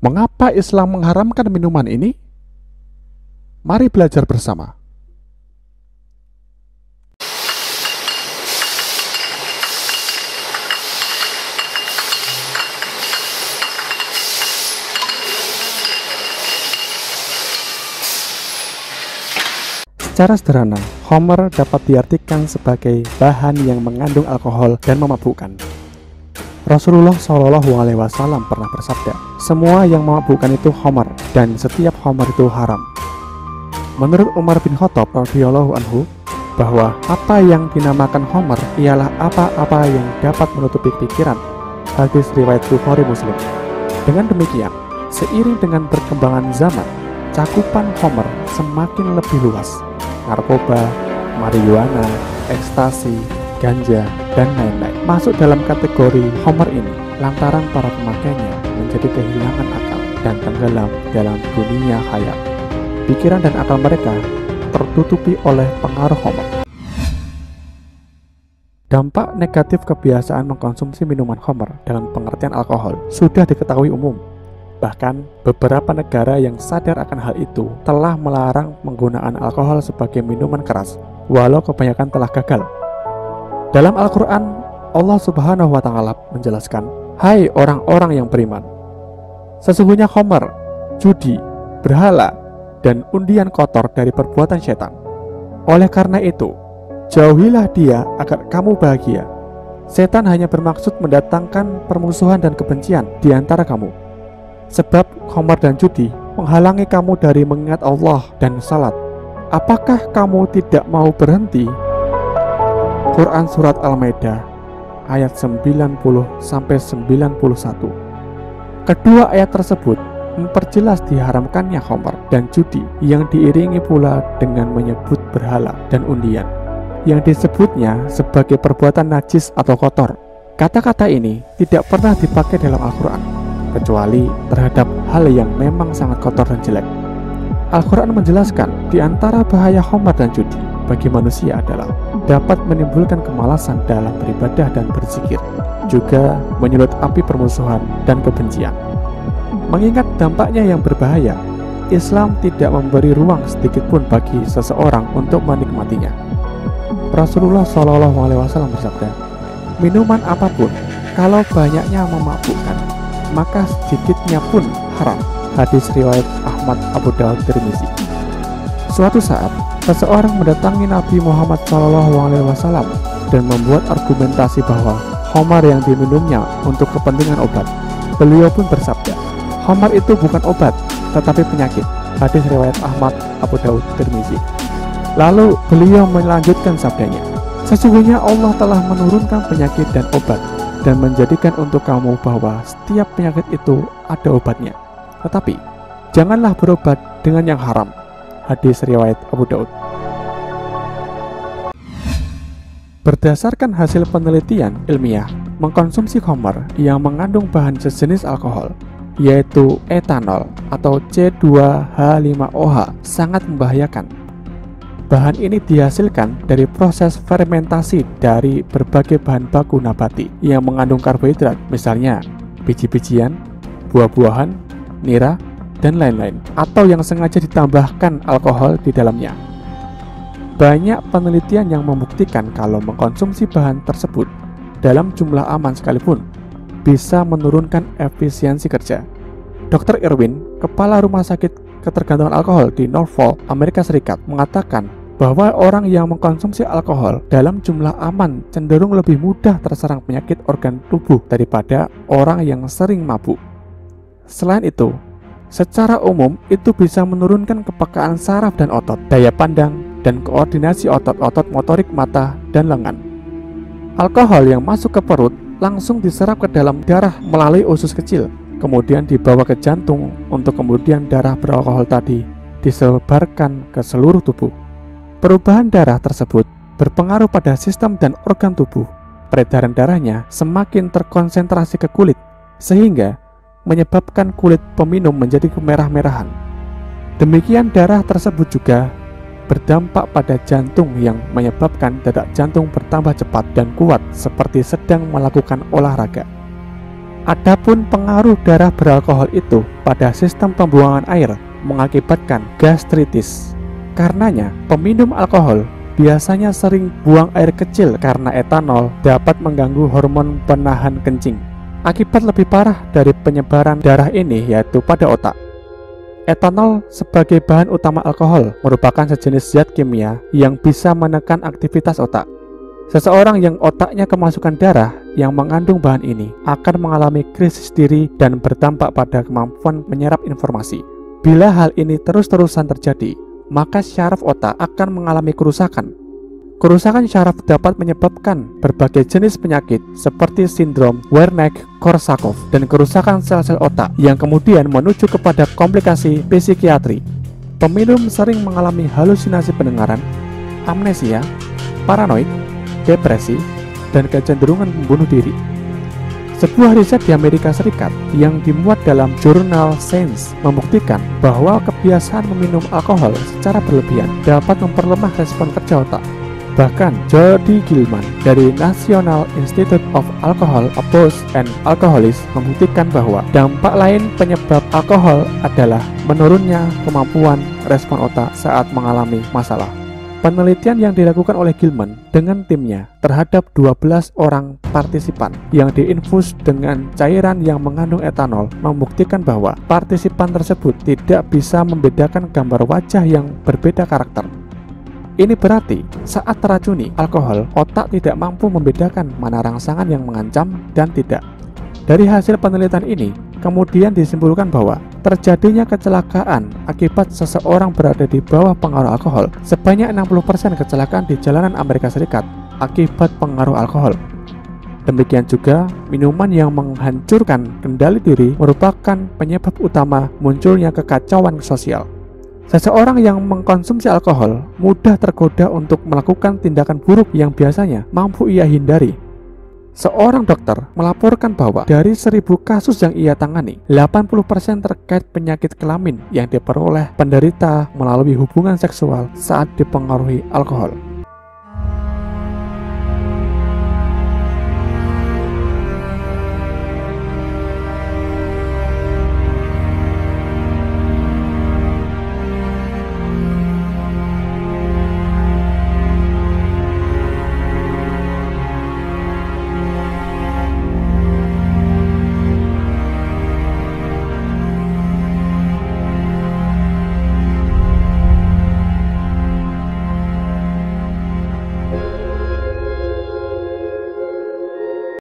Mengapa Islam mengharamkan minuman ini? Mari belajar bersama. Secara sederhana, khamr dapat diartikan sebagai bahan yang mengandung alkohol dan memabukkan. Rasulullah Shallallahu Alaihi Wasallam pernah bersabda, semua yang memabukkan itu khamr dan setiap khamr itu haram. Menurut Umar bin Khattab radhiyallahu anhu, bahwa apa yang dinamakan khamr ialah apa-apa yang dapat menutupi pikiran. Hadis riwayat Bukhari Muslim. Dengan demikian, seiring dengan perkembangan zaman, cakupan khamr semakin lebih luas. Narkoba, marijuana, ekstasi, ganja, dan lain-lain masuk dalam kategori khamr ini lantaran para pemakainya menjadi kehilangan akal dan tenggelam dalam dunia khayal. Pikiran dan akal mereka tertutupi oleh pengaruh khamr. Dampak negatif kebiasaan mengkonsumsi minuman khamr dalam pengertian alkohol sudah diketahui umum. Bahkan, beberapa negara yang sadar akan hal itu telah melarang penggunaan alkohol sebagai minuman keras, walau kebanyakan telah gagal. Dalam Al-Quran, Allah Subhanahu wa Ta'ala menjelaskan, "Hai orang-orang yang beriman, sesungguhnya khamr, judi, berhala, dan undian kotor dari perbuatan setan. Oleh karena itu, jauhilah dia agar kamu bahagia. Setan hanya bermaksud mendatangkan permusuhan dan kebencian di antara kamu. Sebab khamr dan judi menghalangi kamu dari mengingat Allah dan salat. Apakah kamu tidak mau berhenti?" Quran Surat Al-Maidah ayat 90-91. Kedua ayat tersebut memperjelas diharamkannya khamr dan judi yang diiringi pula dengan menyebut berhala dan undian yang disebutnya sebagai perbuatan najis atau kotor. Kata-kata ini tidak pernah dipakai dalam Al-Quran kecuali terhadap hal yang memang sangat kotor dan jelek. Al-Quran menjelaskan di antara bahaya khamr dan judi bagi manusia adalah dapat menimbulkan kemalasan dalam beribadah dan berzikir, juga menyulut api permusuhan dan kebencian. Mengingat dampaknya yang berbahaya, Islam tidak memberi ruang sedikit pun bagi seseorang untuk menikmatinya. Rasulullah Shallallahu Alaihi Wasallam bersabda, minuman apapun kalau banyaknya memabukkan, maka sedikitnya pun haram. Hadis riwayat Ahmad, Abu Daud, Tirmizi. Suatu saat, seseorang mendatangi Nabi Muhammad SAW dan membuat argumentasi bahwa khamr yang diminumnya untuk kepentingan obat. Beliau pun bersabda, khamr itu bukan obat, tetapi penyakit. Hadis riwayat Ahmad, Abu Daud, Tirmizi. Lalu beliau melanjutkan sabdanya, sesungguhnya Allah telah menurunkan penyakit dan obat dan menjadikan untuk kamu bahwa setiap penyakit itu ada obatnya. Tetapi, janganlah berobat dengan yang haram. Hadis riwayat Abu Daud. Berdasarkan hasil penelitian ilmiah, mengkonsumsi khamr yang mengandung bahan sejenis alkohol, yaitu etanol atau C2H5OH, sangat membahayakan. Bahan ini dihasilkan dari proses fermentasi dari berbagai bahan baku nabati yang mengandung karbohidrat, misalnya biji-bijian, buah-buahan, nira, dan lain-lain, atau yang sengaja ditambahkan alkohol di dalamnya. Banyak penelitian yang membuktikan kalau mengkonsumsi bahan tersebut dalam jumlah aman sekalipun bisa menurunkan efisiensi kerja. Dr. Irwin, kepala rumah sakit ketergantungan alkohol di Norfolk, Amerika Serikat, mengatakan bahwa orang yang mengkonsumsi alkohol dalam jumlah aman cenderung lebih mudah terserang penyakit organ tubuh daripada orang yang sering mabuk. Selain itu, secara umum itu bisa menurunkan kepekaan saraf dan otot, daya pandang, dan koordinasi otot-otot motorik mata dan lengan. Alkohol yang masuk ke perut langsung diserap ke dalam darah melalui usus kecil, kemudian dibawa ke jantung untuk kemudian darah beralkohol tadi disebarkan ke seluruh tubuh. Perubahan darah tersebut berpengaruh pada sistem dan organ tubuh. Peredaran darahnya semakin terkonsentrasi ke kulit, sehingga menyebabkan kulit peminum menjadi kemerah-merahan. Demikian darah tersebut juga berdampak pada jantung yang menyebabkan detak jantung bertambah cepat dan kuat seperti sedang melakukan olahraga. Adapun pengaruh darah beralkohol itu pada sistem pembuangan air mengakibatkan gastritis. Karenanya, peminum alkohol biasanya sering buang air kecil karena etanol dapat mengganggu hormon penahan kencing. Akibat lebih parah dari penyebaran darah ini yaitu pada otak. Etanol sebagai bahan utama alkohol merupakan sejenis zat kimia yang bisa menekan aktivitas otak. Seseorang yang otaknya kemasukan darah yang mengandung bahan ini akan mengalami krisis diri dan berdampak pada kemampuan menyerap informasi. Bila hal ini terus-terusan terjadi, maka syaraf otak akan mengalami kerusakan. Kerusakan syaraf dapat menyebabkan berbagai jenis penyakit seperti sindrom Wernicke-Korsakoff dan kerusakan sel-sel otak yang kemudian menuju kepada komplikasi psikiatri. Peminum sering mengalami halusinasi pendengaran, amnesia, paranoid, depresi, dan kecenderungan membunuh diri. Sebuah riset di Amerika Serikat yang dimuat dalam jurnal Science membuktikan bahwa kebiasaan meminum alkohol secara berlebihan dapat memperlemah respon kerja otak. Bahkan Jody Gilman dari National Institute of Alcohol Abuse and Alcoholism membuktikan bahwa dampak lain penyebab alkohol adalah menurunnya kemampuan respon otak saat mengalami masalah. Penelitian yang dilakukan oleh Gilman dengan timnya terhadap 12 orang partisipan yang diinfus dengan cairan yang mengandung etanol membuktikan bahwa partisipan tersebut tidak bisa membedakan gambar wajah yang berbeda karakter. Ini berarti saat teracuni alkohol, otak tidak mampu membedakan mana rangsangan yang mengancam dan tidak. Dari hasil penelitian ini, kemudian disimpulkan bahwa terjadinya kecelakaan akibat seseorang berada di bawah pengaruh alkohol. Sebanyak 60% kecelakaan di jalanan Amerika Serikat akibat pengaruh alkohol. Demikian juga, minuman yang menghancurkan kendali diri merupakan penyebab utama munculnya kekacauan sosial. Seseorang yang mengkonsumsi alkohol mudah tergoda untuk melakukan tindakan buruk yang biasanya mampu ia hindari. Seorang dokter melaporkan bahwa dari 1000 kasus yang ia tangani, 80% terkait penyakit kelamin yang diperoleh penderita melalui hubungan seksual saat dipengaruhi alkohol.